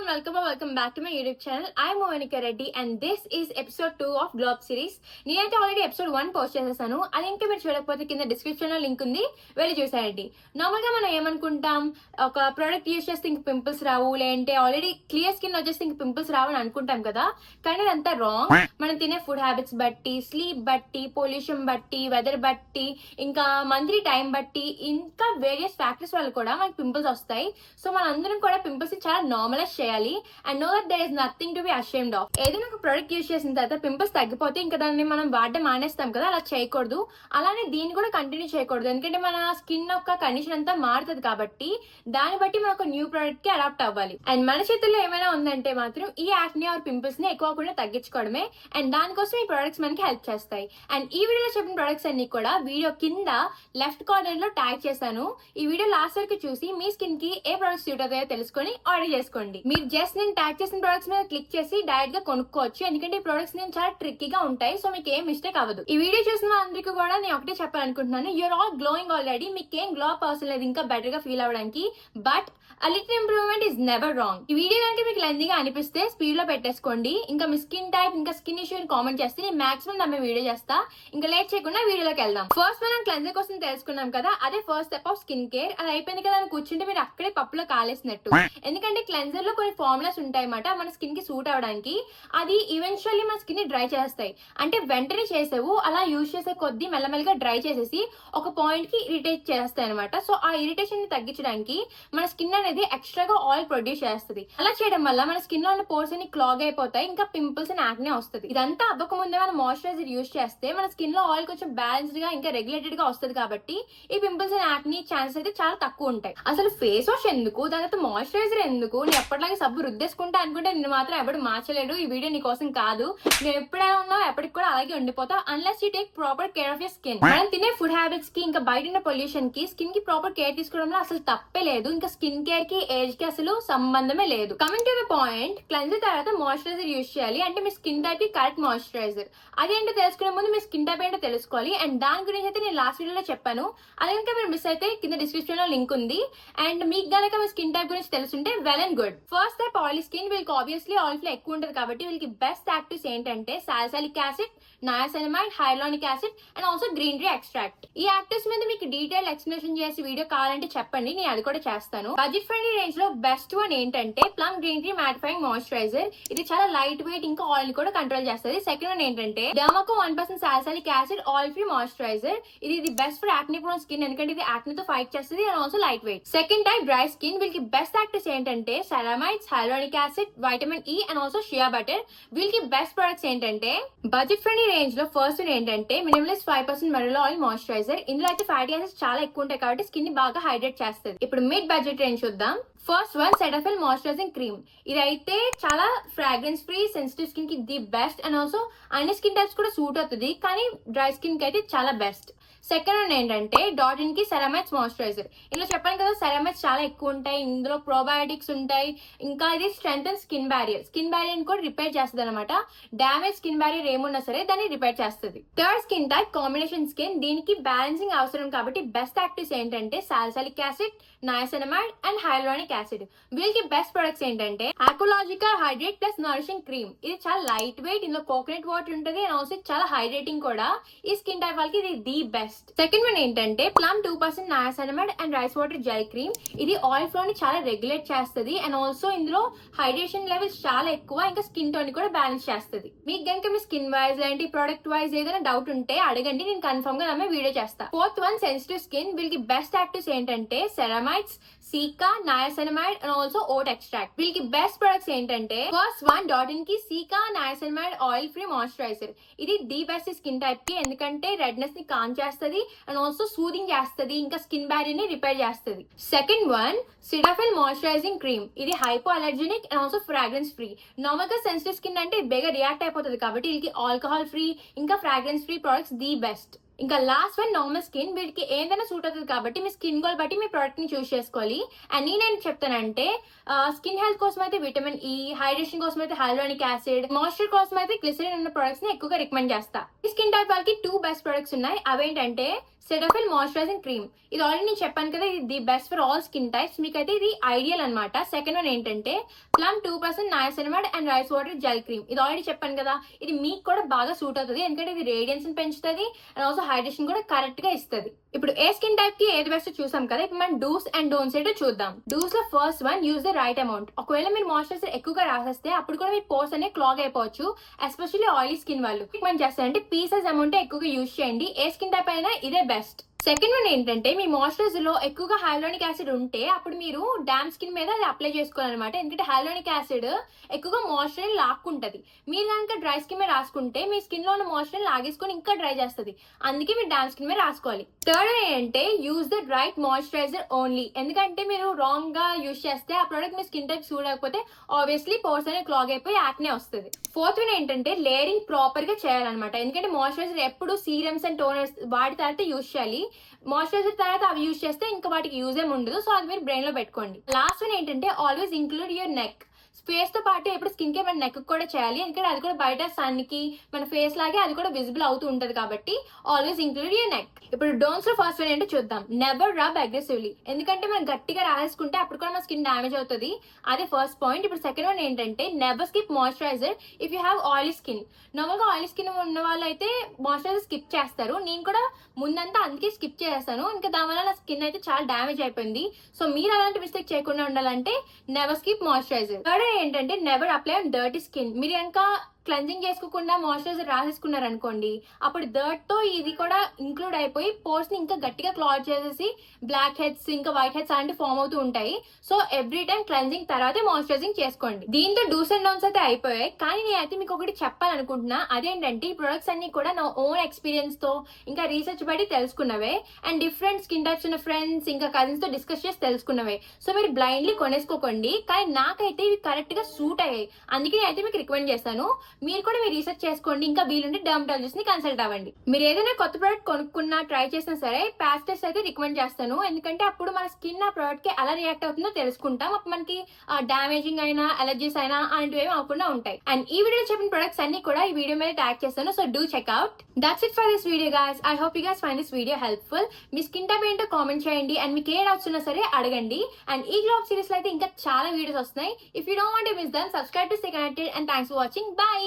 everyone, welcome back to my YouTube channel. I'm Monika Reddy and this is episode 2 of Globe series. నేనైతే already episode 1 post చేసేసాను. అది ఇంకా మీరు చూడకపోతే కింద డిస్క్రిప్షన్ లో లింక్ ఉంది, వెళ్ళి చూసేయండి. నార్మల్ గా మనం ఏమనుకుంటాం, ఒక ప్రోడక్ట్ యూజ్ చేస్తే ఇంక పింపుల్స్ రావు, లేదంటే ఆల్రెడీ క్లియర్ స్కిన్ వచ్చేస్తే ఇంక పింపుల్స్ రావు అని అనుకుంటాం కదా. కానీ అదంతా రాంగ్. మనం తినే ఫుడ్ హ్యాబిట్స్ బట్టి, స్లీప్ బట్టి, పొల్యూషన్ బట్టి, వెదర్ బట్టి, ఇంకా మంత్లీ టైం బట్టి, ఇంకా వేరియస్ ఫ్యాక్టర్స్ వల్ల కూడా మనకి పింపుల్స్ వస్తాయి. సో మనందరం కూడా పింపుల్స్ చాలా నార్మలైజ్ చేయాలి and no that there is nothing to be ashamed of. ఏదైనా ఒక ప్రొడక్ట్ యూజ్ చేసిన తర్వాత పింపుల్స్ తగ్గిపోతే ఇంకా దాన్ని మనం వాడడం మానేస్తాం కదా, అలా చేయకూడదు. అలానే దీన్ని కూడా కంటిన్యూ చేయకూడదు, ఎందుకంటే మన స్కిన్ యొక్క కండిషన్ అంతా మారుతుంది కాబట్టి దాన్ని బట్టి మనం ఒక న్యూ ప్రొడక్ట్ కి అడాప్ట్ అవ్వాలి. అండ్ మన చేతుల్లో ఏమైనా ఉందంటే మాత్రం ఈ యాక్నే ఆర్ పింపుల్స్ ని ఎక్కువకుండా తగ్గించుకోవడమే. అండ్ దానికోసం ఈ ప్రొడక్ట్స్ మనకి హెల్ప్ చేస్తాయి. అండ్ ఈ వీడియోలో చెప్పిన ప్రొడక్ట్స్ అన్ని కూడా వీడియో కింద లెఫ్ట్ కార్నర్ లో ట్యాగ్ చేశాను. ఈ వీడియో లాస్ట్ వరకు చూసి మీ స్కిన్ కి ఏ ప్రొడక్ట్స్ సూట్ అవుతాయో తెలుసుకొని ఆర్డర్ చేసుకోండి. మీరు జస్ట్ నేను ట్యాగ్ చేసిన ప్రొడక్ట్స్ మీద క్లిక్ చేసి డైరెక్ట్ గా కొనుక్కోవచ్చు, ఎందుకంటే ఈ ప్రొడక్ట్స్ నేను చాలా ట్రిక్కీగా ఉంటాయి. సో మీకు ఏం మిస్టేక్ అవ్వదు. ఈ వీడియో చూసిన వాళ్ళందరికీ కూడా నేను ఒకటే చెప్పాలనుకుంటున్నాను, యూఆర్ ఆల్ గ్లోయింగ్ ఆల్రెడీ. మీకు ఏం గ్లో అప్ అవసరం లేదు ఇంకా బెటర్ గా ఫీల్ అవ్వడానికి, but a little improvement is never wrong. ఈ వీడియో కనుక మీకు లెంతీగా అనిపిస్తే స్పీడ్ లో పెట్టేసుకోండి. ఇంకా మీ స్కిన్ టైప్ ఇంకా స్కిన్ ఇష్యూ కామెంట్ చేస్తే నేను మాక్సిమం దాని వీడియో చేస్తా. ఇంకా లేట్ చేయకుండా వీడియోలోకి వెళ్దాం. ఫస్ట్ మనం క్లెన్జర్ కోసం తెలుసుకున్నాం కదా, అదే first step of skin care. అది అయిపోయింది కదా అని కూర్చుంటే మీరు అక్కడే పప్పులో కాలేసినట్టు. ఎందుకంటే క్లెన్జర్ లో కొన్ని ఫార్ములాస్ ఉంటాయి అన్నమాట మన స్కిన్ కి సూట్ అవడానికి. అది ఈవెన్చువల్లీ మన స్కిన్ ని డ్రై చేస్తాయి. అంటే వెంటనే చేసేవు, అలా యూజ్ చేసే కొద్దీ మెల్లమెల్లగా డ్రై చేసేసి ఒక పాయింట్ కి ఇరిటేట్ చేస్తాయి అనమాట. సో ఆ ఇరిటేషన్ ని తగ్గించడానికి మన స్కిన్ అనేది ఎక్స్ట్రాగా ఆయిల్ ప్రొడ్యూస్ చేస్తుంది. అలా చేయడం వల్ల మన స్కిన్ లో ఉన్న పోర్స్ అన్ని క్లాగ్ అయిపోతాయి, ఇంకా పింపుల్స్ అండ్ యాక్నే వస్తుంది. ఇదంతా అవ్వక ముందే మనం మాయిశ్చరైజర్ యూజ్ చేస్తే మన స్కిన్ లో ఆయిల్ కొంచెం బ్యాలెన్స్డ్ గా ఇంకా రెగ్యులేటెడ్ గా వస్తుంది. కాబట్టి ఈ పింపుల్స్ అండ్ యాక్ని ఛాన్సెస్ అయితే చాలా తక్కువ ఉంటాయి. అసలు ఫేస్ వాష్ ఎందుకు, దాని తర్వాత మాయిశ్చరైజర్ ఎందుకు, నేను ఎప్పటిలాగే సబ్బు రుద్దేసుకుంటా అనుకుంటే నిన్ను మాత్రం ఎవడు మార్చలేడు. ఈ వీడియో నీ కోసం కాదు. నేను ఎప్పుడే ఉన్నావు ఎప్పటికి కూడా అలాగే ఉండిపోతా unless you take proper care of your skin. మనం తినే ఫుడ్ హ్యాబిట్స్ కి ఇంకా బయట ఉన్న పొల్యూషన్ కి స్కిన్ కి ప్రాపర్ కేర్ తీసుకోవడంలో అసలు తప్పే లేదు. ఇంకా స్కిన్ కేర్ కి ఏజ్ కి అసలు సంబంధమే లేదు. Coming to the point, cleanser తర్వాత మాయిశ్చరైజర్ యూజ్ చేయాలి. అంటే మీ స్కిన్ టైప్ కి కరెక్ట్ మాయిశ్చరైజర్ అదేంటో తెలుసుకునే ముందు మీ స్కిన్ టైప్ ఏంటో తెలుసుకోవాలి. అండ్ దాని గురించి అయితే నేను లాస్ట్ వీడియోలో చెప్పాను. అది కనుక మీరు మిస్ అయితే కింద డిస్క్రిప్షన్ లో లింక్ ఉంది. అండ్ మీకు గనక మీ స్కిన్ టైప్ గురించి తెలుసుంటే well and good. First type oil skin, వీళ్ళకి ఆబ్వియస్లీ ఆయిల్ ఫ్లో ఎక్కువ ఉంటుంది కాబట్టి వీళ్ళకి బెస్ట్ యాక్టివ్స్ ఏంటంటే salicylic acid, niacinamide, hyaluronic acid and also green tea extract. ఈ యాక్టివ్స్ మీద మీకు డీటెయిల్ ఎక్స్ప్లెనేషన్ చేసి వీడియో కావాలంటే చెప్పండి, నేను అది కూడా చేస్తాను. బడ్జెట్ ఫ్రెండ్లీ రేంజ్ లో బెస్ట్ వన్ ఏంటంటే Plum green tea mattifying moisturiser. ఇది చాలా లైట్ వెయిట్, ఇంకా ఆయిల్ కూడా కంట్రోల్ చేస్తుంది. సెకండ్ వన్ ఏంటంటే Derma Co 1% salicylic acid oil free moisturiser. ఇది best for acne prone skin, ఎందుకంటే ఇది యాక్నే తో ఫైట్ చేస్తుంది and also light weight. Second type dry skin, వీళ్ళకి బెస్ట్ యాక్టివ్స్ ఏంటంటే ceramides, hyaluronic acid, vitamin E and also shea butter. వీళ్ళకి best products ఏంటంటే budget friendly range లో first ఏంటంటే మినిమలిస్ట్ 5% మెరిలో ఆయిల్ మాయిశ్చరైజర్. ఇందులో అయితే ఫ్యాటీ యాసిడ్స్ చాలా ఎక్కువ ఉంటాయి కాబట్టి స్కిన్ ని బాగా హైడ్రేట్ చేస్తుంది. ఇప్పుడు మిడ్ బడ్జెట్ రేంజ్ చూద్దాం. First one Cetaphil moisturising cream. ఇదైతే చాలా ఫ్రాగ్రెన్స్ ఫ్రీ, సెన్సిటివ్ స్కిన్ కి ది బెస్ట్ అండ్ ఆల్సో అన్ని స్కిన్ టైప్స్ కూడా సూట్ అవుతుంది, కానీ డ్రై స్కిన్ కి అయితే చాలా బెస్ట్. సెకండ్ వన్ ఏంటంటే డాటిన్ కి సెరమైడ్స్ మాయిశ్చరైజర్. ఇందులో చెప్పాను కదా సెరమైడ్స్ చాలా ఎక్కువ ఉంటాయి, ఇందులో ప్రోబయోటిక్స్ ఉంటాయి, ఇంకా ఇది strengthen skin barrier. Skin barrier కూడా రిపేర్ చేస్తుంది అనమాట. డ్యామేజ్ స్కిన్ బ్యారియర్ ఏమున్నా సరే దాన్ని రిపేర్ చేస్తుంది. Third skin type combination skin, దీనికి బ్యాలెన్సింగ్ అవసరం కాబట్టి బెస్ట్ యాక్టివ్స్ ఏంటంటే salicylic acid, niacinamide and హైలోనిక్ acid. వీళ్ళకి బెస్ట్ ప్రొడక్ట్స్ ఏంటంటే ఆక్వాలాజికా హైడ్రేట్ ప్లస్ నరిషింగ్ క్రీమ్. ఇది చాలా లైట్ వెయిట్, ఇందులో కోకోనట్ వాటర్ ఉంటుంది అండ్ ఆల్సో చాలా హైడ్రేటింగ్ కూడా. ఈ స్కిన్ టైప్ వాళ్ళకి ఇది ది బెస్ట్. సెకండ్ వన్ ఏంటంటే plum 2% niacinamide and rice water gel cream. ఇది ఆయిల్ ఫ్లో ని చాలా రెగ్యులేట్ చేస్తుంది అండ్ ఆల్సో ఇందులో హైడ్రేషన్ లెవెల్స్ చాలా ఎక్కువ, ఇంకా స్కిన్ టోన్ కూడా బ్యాలెన్స్ చేస్తుంది. మీకు కనుక మీ స్కిన్ వైజ్ లాంటి ప్రొడక్ట్ వైజ్ ఏదైనా డౌట్ ఉంటే అడగండి, నేను కన్ఫర్మ్ గా నమ్మే వీడియో చేస్తా. Fourth one sensitive skin. వీళ్ళకి బెస్ట్ యాక్టివ్స్ ఏంటంటే ceramides, cica, niacinamide and also oat extract. వీళ్ళకి బెస్ట్ ప్రొడక్ట్స్ ఏంటంటే first one Dot and Key cica niacinamide oil free moisturiser. ఇది ది బెస్ట్ స్కిన్ టైప్ కి, ఎందుకంటే రెడ్నెస్ ని కాన్ చేస్తుంది అండ్ ఆల్సో సూదింగ్ చేస్తుంది, ఇంకా స్కిన్ బ్యారియర్ ని రిపేర్ చేస్తుంది. Second one Cetaphil moisturising cream. ఇది hypoallergenic and also fragrance free. Normal గా సెన్సిటివ్ స్కిన్ అంటే బేగా రియాక్ట్ అయిపోతుంది కాబట్టి వీళ్ళకి ఆల్కహాల్ ఫ్రీ ఇంకా fragrance free products the best. ఇంకా లాస్ట్ వన్ నార్మల్ స్కిన్. వీటికి ఏదైనా సూట్ అవుతుంది కాబట్టి మీ స్కిన్ గోల్ బట్టి మీ ప్రోడక్ట్ ని చూస్ చేసుకోవాలి. అండ్ నేనేం చెప్తానంటే స్కిన్ హెల్త్ కోసం అయితే విటమిన్ ఈ, హైడ్రేషన్ కోసం అయితే హైలోనిక్ యాసిడ్, మాయిశ్చర్ కోసం అయితే గ్లిసరిన్ ఉన్న ప్రొడక్ట్స్ ని ఎక్కువగా రికమెండ్ చేస్తా. ఈ స్కిన్ టైప్ వాళ్ళకి 2 బెస్ట్ ప్రొడక్ట్స్ ఉన్నాయి. అవేంటంటే సెటఫిల్ మాయిశ్చరైజింగ్ క్రీమ్. ఇది ఆల్రెడీ నేను చెప్పాను కదా, ఇది the best for all skin types. మీకైతే ఇది ఐడియల్ అనమాట. సెకండ్ వన్ ఏంటంటే plum 2% niacinamide and rice water gel cream. ఇది ఆల్రెడీ చెప్పాను కదా, ఇది మీకు కూడా బాగా సూట్ అవుతుంది, ఎందుకంటే ఇది రేడియన్స్ పెంచుతుంది అండ్ ఆల్సో హైడ్రేషన్ కూడా కరెక్ట్ గా ఇస్తుంది. ఇప్పుడు ఏ స్కిన్ టైప్ కి ఏది బెస్ట్ చూసాం కదా, ఇప్పుడు మనం డూస్ అండ్ డోంట్స్ ఏంటో చూద్దాం. డూస్ లో first one, use the right amount. ఒకవేళ మీరు మాయిశ్చరైజర్ ఎక్కువగా రాసేస్తే అప్పుడు కూడా మీ పోర్స్ అనేవి క్లాగ్ అయిపోవచ్చు, ఎస్పెషల్లీ ఆయిలీ స్కిన్ వాళ్ళు. మనం చేస్తారంటే పీసెస్ అమౌంట్ ఎక్కువగా యూజ్ చేయండి. ఏ స్కిన్ టైప్ అయినా ఇదే బెస్ట్. సెకండ్ వన్ ఏంటంటే మీ మాయిశ్చరైజర్ లో ఎక్కువగా హైలోనిక్ యాసిడ్ ఉంటే అప్పుడు మీరు డామ్ స్కిన్ మీద అది అప్లై చేసుకోవాలన్నమాట. ఎందుకంటే హైలోనిక్ యాసిడ్ ఎక్కువగా మాయిశ్చరైజర్ లాక్కుంటది. మీరు కనుక డ్రై స్కిన్ మీద రాసుకుంటే మీ స్కిన్ లో ఉన్న మాయిశ్చరైజర్ లాగేసుకొని ఇంకా డ్రై చేస్తుంది. అందుకే మీరు డామ్ స్కిన్ మీద రాసుకోవాలి. థర్డ్ ఏంటంటే use the right moisturiser only. ఎందుకంటే మీరు రాంగ్ గా యూజ్ చేస్తే ఆ ప్రోడక్ట్ మీ స్కిన్ టైప్ సూట్ అయిపోతే ఆబ్వియస్లీ పోర్స్ అనేది క్లాగ్ అయిపోయి యాక్నే వస్తుంది. ఫోర్త్ వన్ ఏంటంటే లేయరింగ్ ప్రాపర్ గా చేయాలన్నమాట. ఎందుకంటే మాయిశ్చరైజర్ ఎప్పుడు సీరమ్స్ అండ్ టోనర్స్ వాటి తర్వాత యూజ్ చేయాలి. మాయిశ్చరైజర్ తర్వాత అవి యూజ్ చేస్తే ఇంకా వాటికి యూజ్ ఏమి ఉండదు. సో అది మీరు బ్రెయిన్ లో పెట్టుకోండి. లాస్ట్ వన్ ఏంటంటే always include your neck. Face తో పాటు ఎప్పుడు స్కిన్ కేర్ మన నెక్ కూడా చేయాలి, ఎందుకంటే అది కూడా బయట సన్ కి మన ఫేస్ లాగే అది కూడా విజిబుల్ అవుతూ ఉంటది కాబట్టి ఆల్వేస్ ఇంక్లూడ్ యువర్ నెక్. ఇప్పుడు డోంట్స్ లో ఫస్ట్ వన్ ఏంటో చూద్దాం. Never rub aggressively. ఎందుకంటే మనం గట్టిగా రాసేసుకుంటే అప్పుడు కూడా మన స్కిన్ డ్యామేజ్ అవుతుంది. అదే ఫస్ట్ పాయింట్. ఇప్పుడు సెకండ్ వన్ ఏంటంటే never skip moisturiser if you have oily skin. నార్మల్గా ఆయిలీ స్కిన్ ఉన్న వాళ్ళు అయితే మాయిశ్చరైజర్ స్కిప్ చేస్తారు. నేను కూడా ముందంతా అందుకే స్కిప్ చేస్తాను, ఇంకా దానివల్ల నా స్కిన్ అయితే చాలా డ్యామేజ్ అయిపోయింది. సో మీరు అలాంటి మిస్టేక్ చేయకుండా ఉండాలంటే నెవర్ స్కిప్ మాయిశ్చరైజర్. థర్డ్ ఏంటంటే never apply on dirty skin. మీరు ఇంకా క్లెన్జింగ్ చేసుకోకుండా మాయిశ్చరైజర్ రాసేసుకున్నారు అనుకోండి, అప్పుడు డర్ట్ తో ఇది కూడా ఇంక్లూడ్ అయిపోయి పోర్స్ ని ఇంకా గట్టిగా క్లాగ్ చేసేసి బ్లాక్ హెడ్స్ ఇంకా వైట్ హెడ్స్ అలాంటి ఫామ్ అవుతూ ఉంటాయి. సో ఎవ్రీ టైం క్లెన్జింగ్ తర్వాత మాయిశ్చరైజింగ్ చేసుకోండి. దీంతో డూస్ అండ్ డౌన్స్ అయితే అయిపోయాయి. కానీ నేనైతే మీకు ఒకటి చెప్పాలనుకుంటున్నా, అదేంటంటే ఈ ప్రొడక్ట్స్ అన్ని కూడా నా ఓన్ ఎక్స్పీరియన్స్ తో ఇంకా రీసెర్చ్ బట్టి తెలుసుకున్నవే అండ్ డిఫరెంట్ స్కిన్ టైప్స్ ఉన్న ఫ్రెండ్స్ ఇంకా కజిన్స్ తో డిస్కస్ చేసి తెలుసుకున్నవే. సో మీరు బ్లైండ్లీ కొనేసుకోకండి, కానీ నాకైతే ఇవి కరెక్ట్ గా సూట్ అయ్యాయి, అందుకే నేనైతే మీకు రికమెండ్ చేస్తాను. మీరు కూడా మీరు రీసెర్చ్ చేసుకోండి, ఇంకా వీలుంటే డర్మటాలజిస్ట్ ని కన్సల్ట్ అవ్వండి. మీరు ఏదైనా కొత్త ప్రోడక్ట్ కొనుక్కున్నా ట్రై చేసినా సరే ప్యాచ్ టెస్ట్ అయితే రికమెండ్ చేస్తాను, ఎందుకంటే అప్పుడు మన స్కిన్ ఆ ప్రోడక్ట్ కి ఎలా రియాక్ట్ అవుతుందో తెలుసుకుంటాం. అప్పుడు మనకి డామేజింగ్ అయినా అలర్జీస్ అయినా అలాంటివి ఏమి అవ్వకుండా ఉంటాయి. అండ్ ఈ వీడియోలో చెప్పిన ప్రొడక్ట్స్ అన్ని కూడా ఈ వీడియో మీద ట్యాగ్ చేస్తాను, so do check out. That's it for this video guys. I hope you guys find this video helpful. మీ స్కిన్ టైప్ ఏంటో కామెంట్ చేయండి అండ్ మీకు ఏ డౌట్స్ ఉన్నా సరే అడగండి. అండ్ ఈ గ్లోబ్ సిరీస్ లో అయితే ఇంకా చాలా వీడియోస్ వస్తున్నాయి. If you don't want to miss them, subscribe to stay connected and thanks for watching. By.